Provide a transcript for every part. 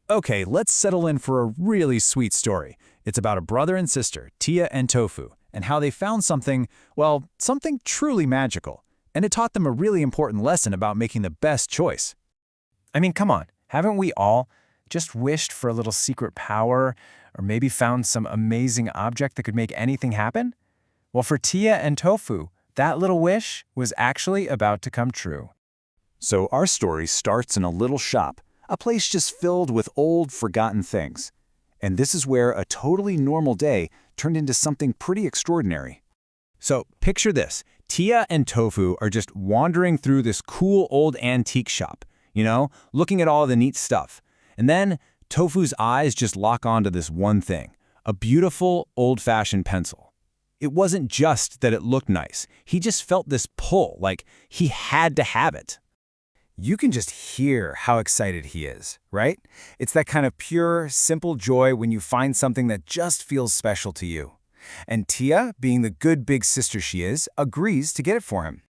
Okay, let's settle in for a really sweet story. It's about a brother and sister, Tia and Tofu, and how they found something, well, something truly magical. And it taught them a really important lesson about making the best choice. I mean, come on, haven't we all just wished for a little secret power or maybe found some amazing object that could make anything happen? Well, for Tia and Tofu, that little wish was actually about to come true. So our story starts in a little shop, a place just filled with old, forgotten things. And this is where a totally normal day turned into something pretty extraordinary. So picture this. Tia and Tofu are just wandering through this cool old antique shop, looking at all the neat stuff. And then Tofu's eyes just lock onto this one thing, a beautiful, old-fashioned pencil. It wasn't just that it looked nice. He just felt this pull, like he had to have it. You can just hear how excited he is, right? It's that kind of pure, simple joy when you find something that just feels special to you. And Tia, being the good big sister she is, agrees to get it for him.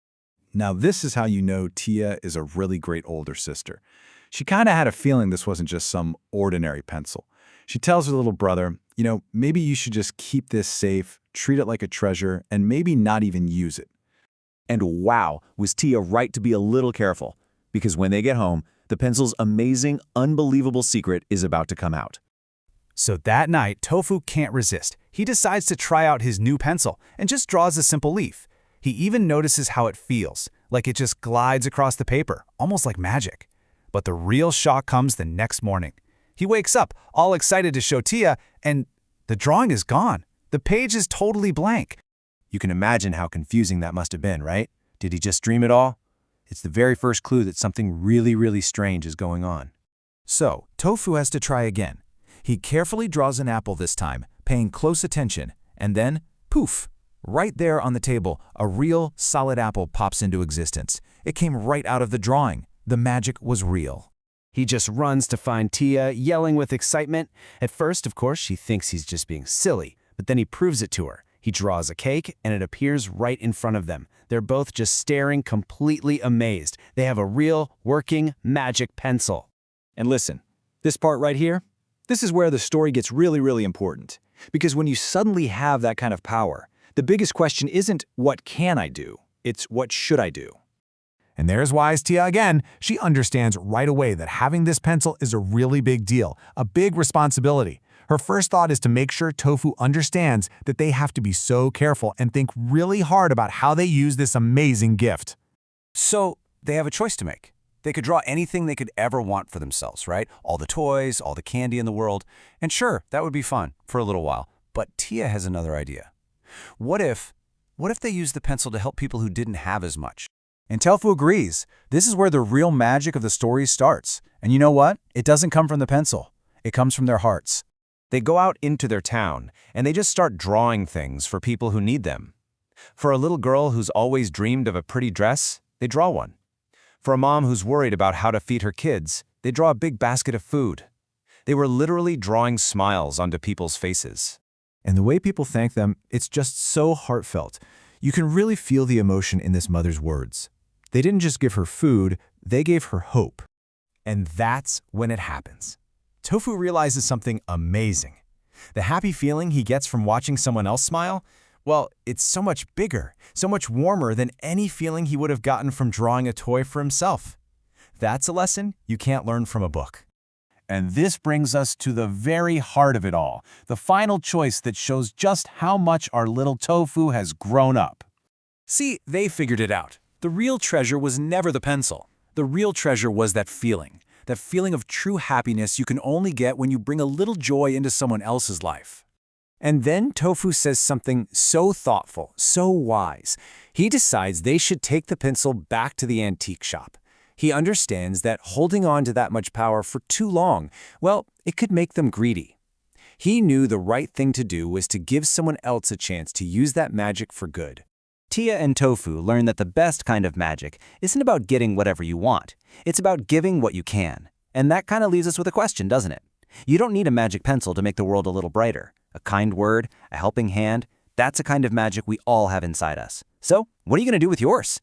Now this is how you know Tia is a really great older sister. She kind of had a feeling this wasn't just some ordinary pencil. She tells her little brother, maybe you should just keep this safe, treat it like a treasure, and maybe not even use it. And wow, was Tia right to be a little careful. Because when they get home, the pencil's amazing, unbelievable secret is about to come out. So that night, Tofu can't resist. He decides to try out his new pencil and just draws a simple leaf. He even notices how it feels, like it just glides across the paper, almost like magic. But the real shock comes the next morning. He wakes up, all excited to show Tia, and the drawing is gone. The page is totally blank. You can imagine how confusing that must have been, right? Did he just dream it all? It's the very first clue that something really, really strange is going on. So, Tofu has to try again. He carefully draws an apple this time, paying close attention, and then, poof! Right there on the table, a real, solid apple pops into existence. It came right out of the drawing. The magic was real. He just runs to find Tia, yelling with excitement. At first, of course, she thinks he's just being silly, but then he proves it to her. He draws a cake, and it appears right in front of them. They're both just staring, completely amazed. They have a real, working, magic pencil. And listen, this part right here, this is where the story gets really, really important. Because when you suddenly have that kind of power, the biggest question isn't, what can I do? It's, what should I do? And there's wise Tia again. She understands right away that having this pencil is a really big deal, a big responsibility. Her first thought is to make sure Tofu understands that they have to be so careful and think really hard about how they use this amazing gift. So they have a choice to make. They could draw anything they could ever want for themselves, right? All the toys, all the candy in the world. And sure, that would be fun for a little while. But Tia has another idea. What if they use the pencil to help people who didn't have as much? And Tofu agrees. This is where the real magic of the story starts. And you know what? It doesn't come from the pencil. It comes from their hearts. They go out into their town, and they just start drawing things for people who need them. For a little girl who's always dreamed of a pretty dress, they draw one. For a mom who's worried about how to feed her kids, they draw a big basket of food. They were literally drawing smiles onto people's faces. And the way people thank them, it's just so heartfelt. You can really feel the emotion in this mother's words. They didn't just give her food, they gave her hope. And that's when it happens. Tofu realizes something amazing. The happy feeling he gets from watching someone else smile, well, it's so much bigger, so much warmer than any feeling he would have gotten from drawing a toy for himself. That's a lesson you can't learn from a book. And this brings us to the very heart of it all, the final choice that shows just how much our little Tofu has grown up. See, they figured it out. The real treasure was never the pencil. The real treasure was that feeling of true happiness you can only get when you bring a little joy into someone else's life. And then Tofu says something so thoughtful, so wise. He decides they should take the pencil back to the antique shop. He understands that holding on to that much power for too long, well, it could make them greedy. He knew the right thing to do was to give someone else a chance to use that magic for good. Tia and Tofu learn that the best kind of magic isn't about getting whatever you want. It's about giving what you can. And that kind of leaves us with a question, doesn't it? You don't need a magic pencil to make the world a little brighter. A kind word, a helping hand, that's a kind of magic we all have inside us. So, what are you going to do with yours?